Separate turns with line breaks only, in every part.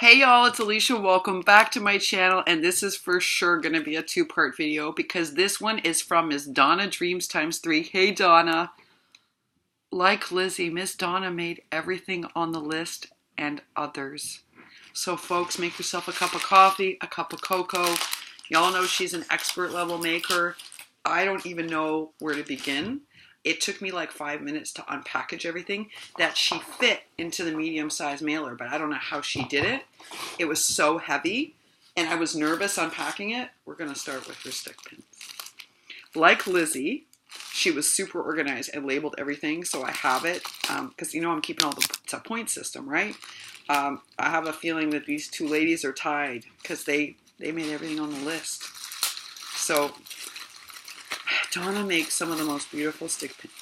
Hey y'all, it's Alicia. Welcome back to my channel, and this is for sure going to be a two-part video because this one is from Miss Donna Dreams times 3. Hey Donna. Like Lizzie, Miss Donna made everything on the list and others. So folks, make yourself a cup of coffee, a cup of cocoa. Y'all know she's an expert level maker. I don't even know where to begin. It took me like 5 minutes to unpackage everything that she fit into the medium-sized mailer, but I don't know how she did it. It was so heavy, and I was nervous unpacking it. We're going to start with her stick pins. Like Lizzie, she was super organized and labeled everything, so I have it, because I'm keeping all it's a point system, right? I have a feeling that these two ladies are tied because they made everything on the list. So Donna makes some of the most beautiful stick pins.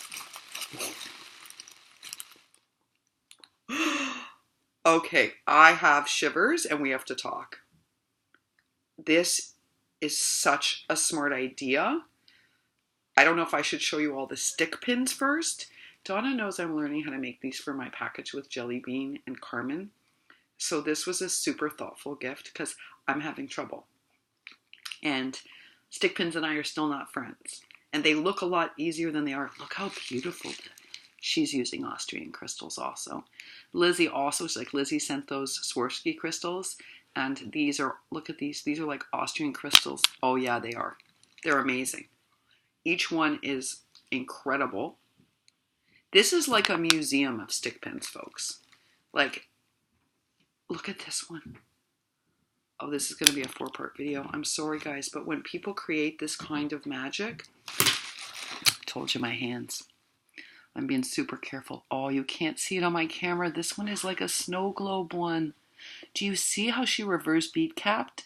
Okay, I have shivers and we have to talk. This is such a smart idea. I don't know if I should show you all the stick pins first. Donna knows I'm learning how to make these for my package with Jelly Bean and Carmen. So this was a super thoughtful gift because I'm having trouble. And stick pins and I are still not friends. And they look a lot easier than they are. Look how beautiful. She's using Austrian crystals also. Lizzie also, Lizzie sent those Swarovski crystals. And these are, look at these. These are like Austrian crystals. Oh yeah, they are. They're amazing. Each one is incredible. This is like a museum of stick pins, folks. Like, look at this one. Oh, this is going to be a 4-part video. I'm sorry, guys, but when people create this kind of magic, I told you my hands. I'm being super careful. Oh, you can't see it on my camera. This one is like a snow globe one. Do you see how she reverse bead capped?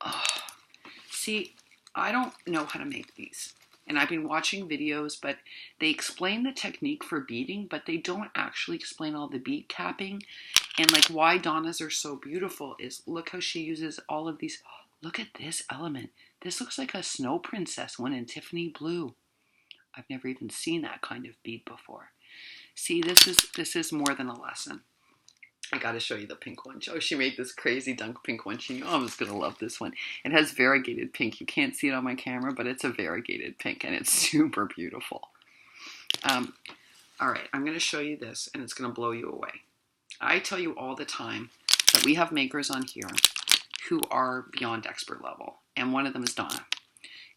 Oh, see, I don't know how to make these. And I've been watching videos, but they explain the technique for beading, but they don't actually explain all the bead capping. And like why Donna's are so beautiful is look how she uses all of these. Look at this element. This looks like a snow princess one in Tiffany blue. I've never even seen that kind of bead before. See, this is more than a lesson. I got to show you the pink one. Oh, she made this crazy dunk pink one. She knew I was going to love this one. It has variegated pink. You can't see it on my camera, but it's a variegated pink, and it's super beautiful. All right, I'm going to show you this, and it's going to blow you away. I tell you all the time that we have makers on here who are beyond expert level, and one of them is Donna.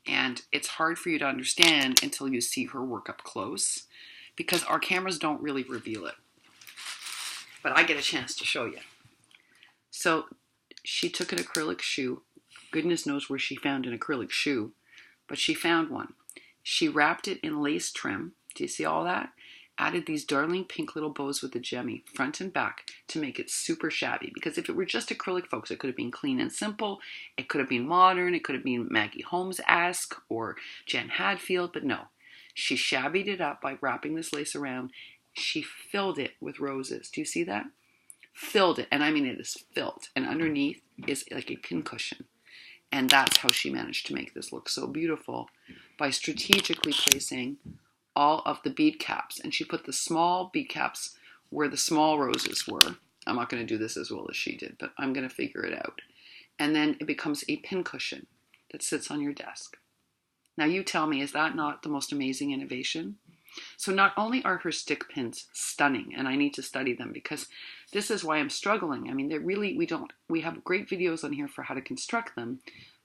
And it's hard for you to understand until you see her work up close, because our cameras don't really reveal it. But I get a chance to show you. So she took an acrylic shoe. Goodness knows where she found an acrylic shoe, but she found one. She wrapped it in lace trim. Do you see all that? Added these darling pink little bows with the gemmy front and back to make it super shabby. Because if it were just acrylic, folks, it could have been clean and simple. It could have been modern. It could have been Maggie Holmes-esque or Jen Hadfield, but no. She shabbied it up by wrapping this lace around. She filled it with roses. Do you see that? Filled it, and I mean it is filled. And underneath is like a pincushion. And that's how she managed to make this look so beautiful by strategically placing all of the bead caps. And she put the small bead caps where the small roses were. I'm not going to do this as well as she did, but I'm going to figure it out. And then it becomes a pincushion that sits on your desk. Now you tell me, is that not the most amazing innovation? So not only are her stick pins stunning, and I need to study them because this is why I'm struggling. I mean, we have great videos on here for how to construct them,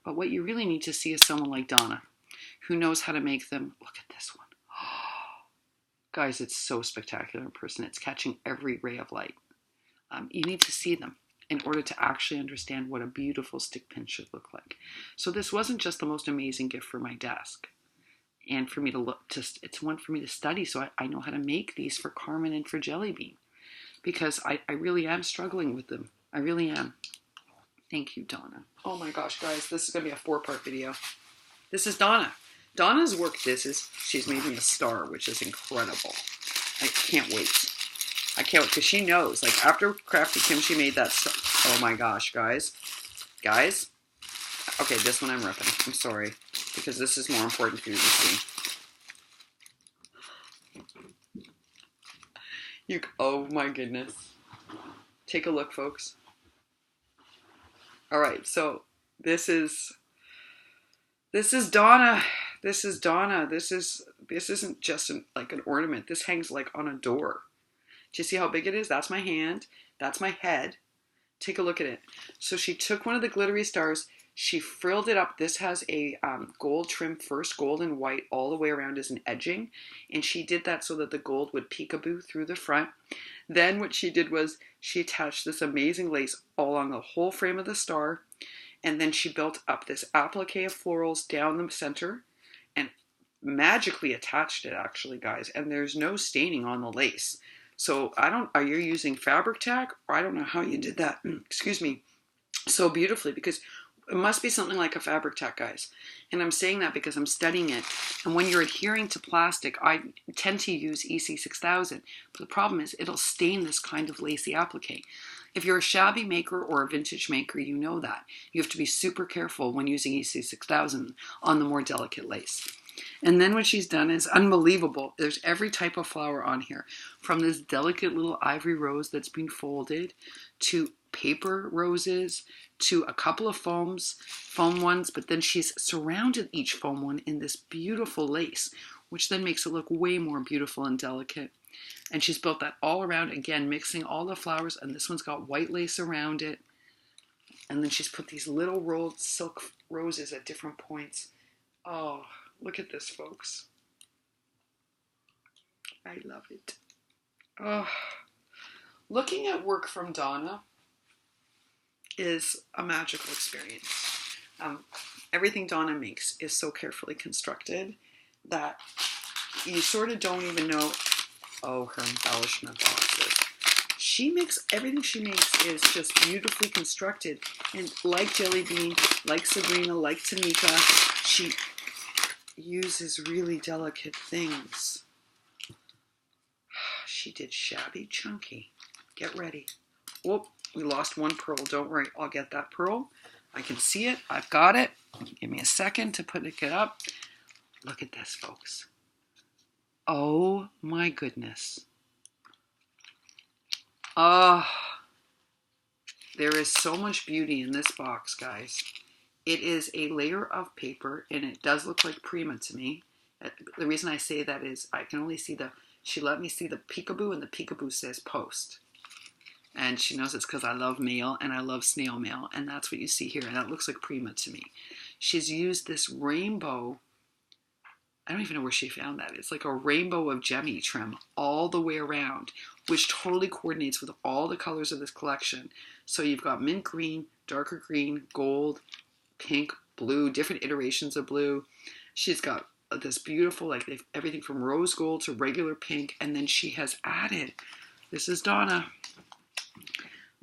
but what you really need to see is someone like Donna, who knows how to make them. Look at this one. Guys, it's so spectacular in person. It's catching every ray of light. You need to see them in order to actually understand what a beautiful stick pin should look like. So this wasn't just the most amazing gift for my desk. And for me to look, it's one for me to study so I know how to make these for Carmen and for Jelly Bean. Because I really am struggling with them. I really am. Thank you, Donna. Oh my gosh, guys, this is going to be a 4-part video. This is Donna. Donna's work, she's made me a star, which is incredible. I can't wait. I can't wait, because she knows. Like, after Crafty Kim, she made that star. Oh my gosh, guys. Guys? Okay, this one I'm ripping. I'm sorry. Because this is more important for you to see. Oh my goodness. Take a look, folks. All right, so this is Donna. This is Donna. This isn't just like an ornament. This hangs like on a door. Do you see how big it is? That's my hand. That's my head. Take a look at it. So she took one of the glittery stars. She frilled it up. This has a gold trim first, gold and white all the way around as an edging. And she did that so that the gold would peekaboo through the front. Then what she did was she attached this amazing lace all along the whole frame of the star. And then she built up this applique of florals down the center and magically attached it, actually, guys. And there's no staining on the lace. So are you using fabric tack? Or I don't know how you did that, excuse me, so beautifully, because it must be something like a fabric tack, guys. And I'm saying that because I'm studying it. And when you're adhering to plastic, I tend to use EC6000. But the problem is it'll stain this kind of lacy applique. If you're a shabby maker or a vintage maker, you know that. You have to be super careful when using EC6000 on the more delicate lace. And then what she's done is unbelievable. There's every type of flower on here, from this delicate little ivory rose that's been folded to paper roses to a couple of foam ones, but then she's surrounded each foam one in this beautiful lace, which then makes it look way more beautiful and delicate. And she's built that all around, again, mixing all the flowers, and this one's got white lace around it. And then she's put these little rolled silk roses at different points. Oh, look at this, folks. I love it. Oh, looking at work from Donna is a magical experience. Everything Donna makes is so carefully constructed that you sort of don't even know. Oh, her embellishment boxes. Everything she makes is just beautifully constructed. And like Jelly Bean, like Sabrina, like Tamika, she uses really delicate things. She did Shabby Chunky. Get ready. Whoop, we lost one pearl. Don't worry, I'll get that pearl. I can see it. I've got it. Give me a second to put it up. Look at this, folks. Oh my goodness. There is so much beauty in this box, guys. It is a layer of paper, and it does look like Prima to me. The reason I say that is I can only see she let me see the peekaboo, and the peekaboo says post. And she knows it's because I love mail, and I love snail mail, and that's what you see here, and that looks like Prima to me. She's used this rainbow, I don't even know where she found that. It's like a rainbow of gemmy trim all the way around, which totally coordinates with all the colors of this collection. So you've got mint green, darker green, gold, pink, blue, different iterations of blue. She's got this beautiful, like everything from rose gold to regular pink. And then she has added, this is Donna,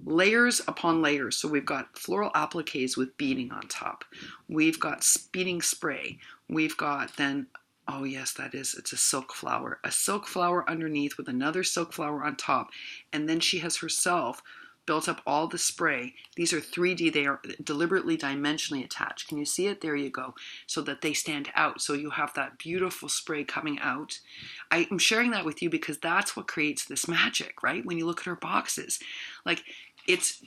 layers upon layers. So we've got floral appliques with beading on top. We've got beading spray. We've got then, oh yes, it's a silk flower underneath with another silk flower on top. And then she has herself built up all the spray. These are 3D. They are deliberately dimensionally attached. Can you see it? There you go. So that they stand out. So you have that beautiful spray coming out. I'm sharing that with you because that's what creates this magic, right? When you look at her boxes, like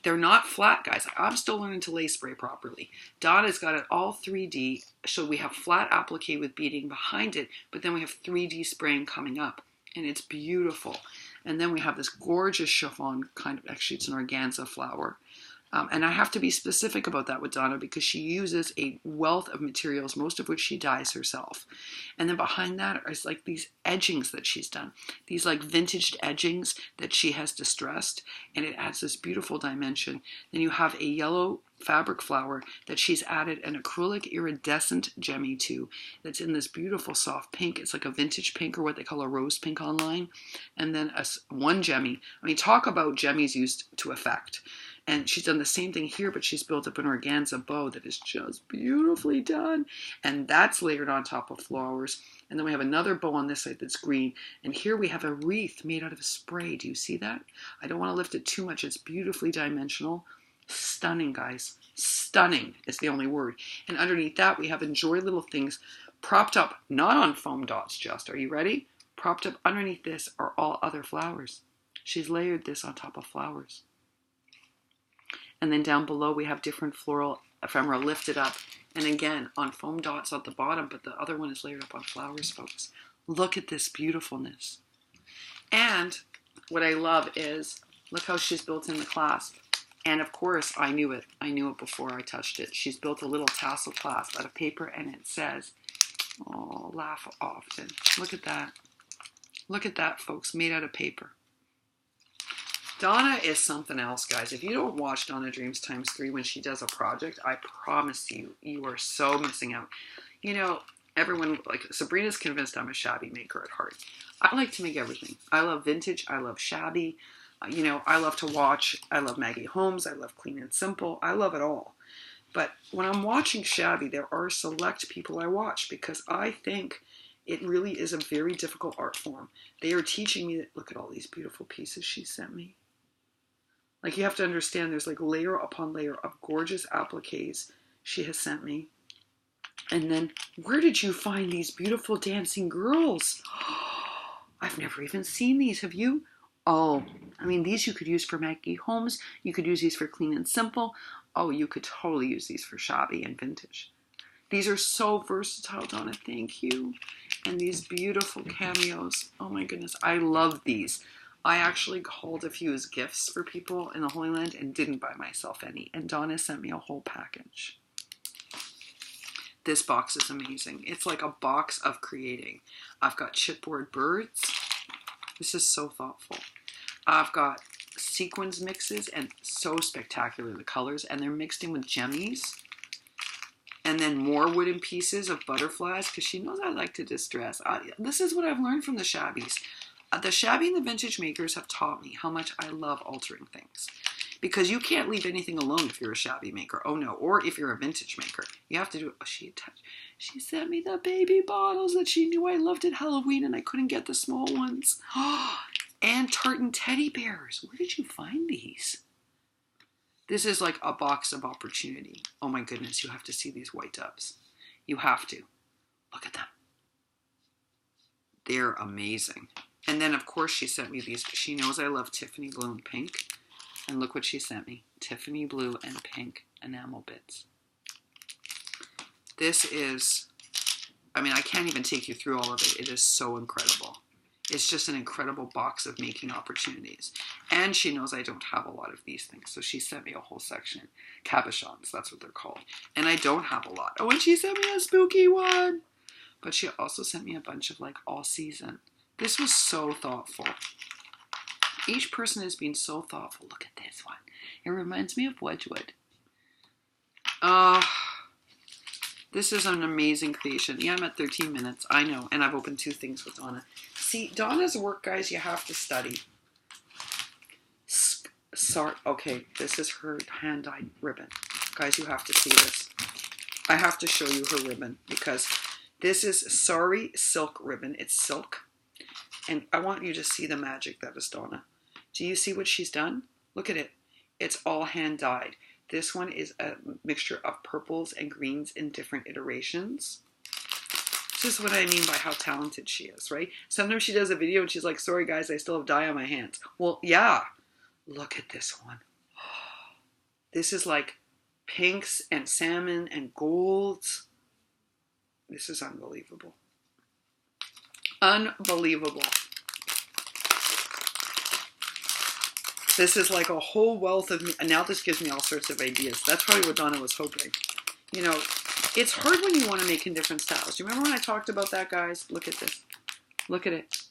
they're not flat, guys. I'm still learning to lay spray properly. Donna's got it all 3D. So we have flat applique with beading behind it, but then we have 3D spraying coming up, and it's beautiful. And then we have this gorgeous chiffon kind of, actually it's an organza flower. And I have to be specific about that with Donna because she uses a wealth of materials, most of which she dyes herself. And then behind that is like these edgings that she's done. These like vintage edgings that she has distressed, and it adds this beautiful dimension. Then you have a yellow fabric flower that she's added an acrylic iridescent gemmy to that's in this beautiful soft pink. It's like a vintage pink, or what they call a rose pink online. And then one gemmy. I mean, talk about gemmies used to effect. And she's done the same thing here, but she's built up an organza bow that is just beautifully done. And that's layered on top of flowers. And then we have another bow on this side that's green. And here we have a wreath made out of spray. Do you see that? I don't want to lift it too much. It's beautifully dimensional. Stunning, guys. Stunning is the only word. And underneath that, we have enjoy little things propped up, not on foam dots just. Are you ready? Propped up underneath this are all other flowers. She's layered this on top of flowers. And then down below we have different floral ephemera lifted up. And again, on foam dots at the bottom, but the other one is layered up on flowers, folks. Look at this beautifulness. And what I love is, look how she's built in the clasp. And of course, I knew it. I knew it before I touched it. She's built a little tassel clasp out of paper, and it says, oh, laugh often. Look at that. Look at that, folks, made out of paper. Donna is something else, guys. If you don't watch Donna Dreams ×3 when she does a project, I promise you, you are so missing out. You know, everyone, like Sabrina's convinced I'm a shabby maker at heart. I like to make everything. I love vintage. I love shabby. You know, I love to watch. I love Maggie Holmes. I love Clean and Simple. I love it all. But when I'm watching shabby, there are select people I watch because I think it really is a very difficult art form. They are teaching me that, look at all these beautiful pieces she sent me. Like, you have to understand, there's like layer upon layer of gorgeous appliques she has sent me. And then, where did you find these beautiful dancing girls? I've never even seen these, have you? Oh, I mean, these you could use for Maggie Holmes. You could use these for Clean and Simple. Oh, you could totally use these for shabby and vintage. These are so versatile, Donna, thank you. And these beautiful cameos. Oh my goodness, I love these. I actually hauled a few as gifts for people in the Holy Land and didn't buy myself any. And Donna sent me a whole package. This box is amazing. It's like a box of creating. I've got chipboard birds. This is so thoughtful. I've got sequins mixes, and so spectacular the colors, and they're mixed in with gemmies. And then more wooden pieces of butterflies, because she knows I like to distress. This is what I've learned from the shabbies. The shabby and the vintage makers have taught me how much I love altering things. Because you can't leave anything alone if you're a shabby maker. Oh no. Or if you're a vintage maker. You have to do it. Oh, she sent me the baby bottles that she knew I loved at Halloween and I couldn't get the small ones. And tartan teddy bears. Where did you find these? This is like a box of opportunity. Oh my goodness, you have to see these white doves. You have to. Look at them. They're amazing. And then, of course, she sent me these. She knows I love Tiffany blue and pink. And look what she sent me. Tiffany blue and pink enamel bits. This is, I mean, I can't even take you through all of it. It is so incredible. It's just an incredible box of making opportunities. And she knows I don't have a lot of these things. So she sent me a whole section. Cabochons, that's what they're called. And I don't have a lot. Oh, and she sent me a spooky one. But she also sent me a bunch of like all season. This was so thoughtful. Each person has been so thoughtful. Look at this one. It reminds me of Wedgwood. This is an amazing creation. Yeah, I'm at 13 minutes. I know. And I've opened 2 things with Donna. See, Donna's work, guys, you have to study. Sorry. Okay, this is her hand-dyed ribbon. Guys, you have to see this. I have to show you her ribbon because this is Sorry silk ribbon. It's silk. And I want you to see the magic that is Donna. Do you see what she's done? Look at it. It's all hand dyed. This one is a mixture of purples and greens in different iterations. This is what I mean by how talented she is, right? Sometimes she does a video and she's like, sorry guys, I still have dye on my hands. Well, yeah. Look at this one. This is like pinks and salmon and golds. This is unbelievable. Unbelievable. This is like a whole wealth of, and now this gives me all sorts of ideas. That's probably what Donna was hoping. You know, it's hard when you want to make in different styles. Do you remember when I talked about that, guys? Look at this. Look at it.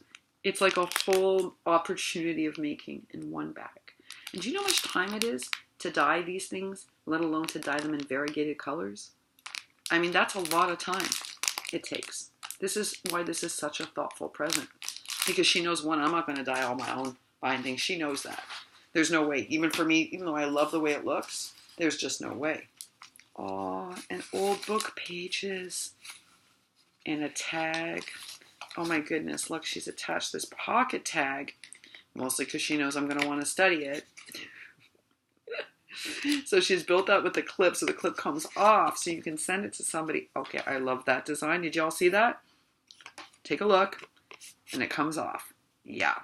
It's like a whole opportunity of making in one bag. And do you know how much time it is to dye these things, let alone to dye them in variegated colors? I mean, that's a lot of time it takes. This is why this is such a thoughtful present. Because she knows, one, I'm not going to dye all my own bindings. She knows that. There's no way. Even for me, even though I love the way it looks, there's just no way. Oh, and old book pages. And a tag. Oh my goodness, look, she's attached this pocket tag. Mostly because she knows I'm going to want to study it. So she's built that with the clip, so the clip comes off, so you can send it to somebody. Okay, I love that design. Did y'all see that? Take a look. And it comes off. Yeah.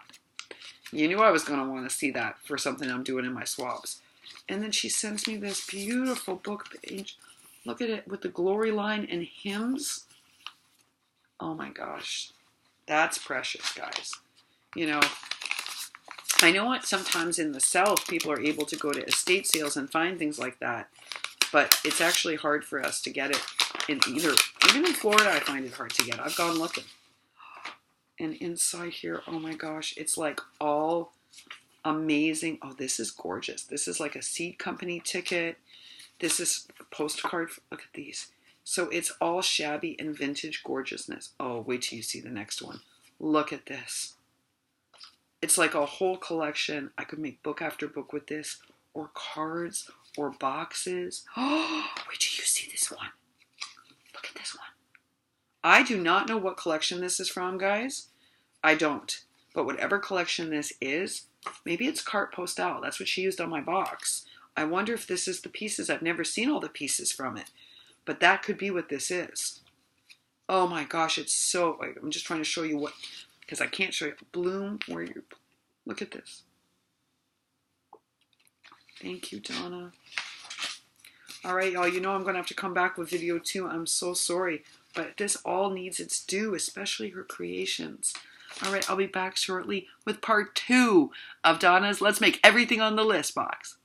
You knew I was going to want to see that for something I'm doing in my swabs. And then she sends me this beautiful book page. Look at it with the glory line and hymns. Oh my gosh. That's precious, guys. You know, I know what sometimes in the South people are able to go to estate sales and find things like that, but it's actually hard for us to get it in either. Even in Florida, I find it hard to get. I've gone looking. And inside here, oh my gosh, it's like all amazing. Oh, this is gorgeous. This is like a seed company ticket. This is a postcard. Look at these. So it's all shabby and vintage gorgeousness. Oh, wait till you see the next one. Look at this. It's like a whole collection. I could make book after book with this, or cards, or boxes. Oh, wait till you see this one. Look at this one. I do not know what collection this is from, guys. I don't. But whatever collection this is, maybe it's carte postale. That's what she used on my box. I wonder if this is the pieces. I've never seen all the pieces from it. But that could be what this is. Oh my gosh, it's so... I'm just trying to show you what... Because I can't show you. Bloom, where you... Look at this. Thank you, Donna. All right, y'all. You know I'm going to have to come back with video 2. I'm so sorry. But this all needs its due, especially her creations. All right, I'll be back shortly with part 2 of Donna's Let's Make Everything on the List box.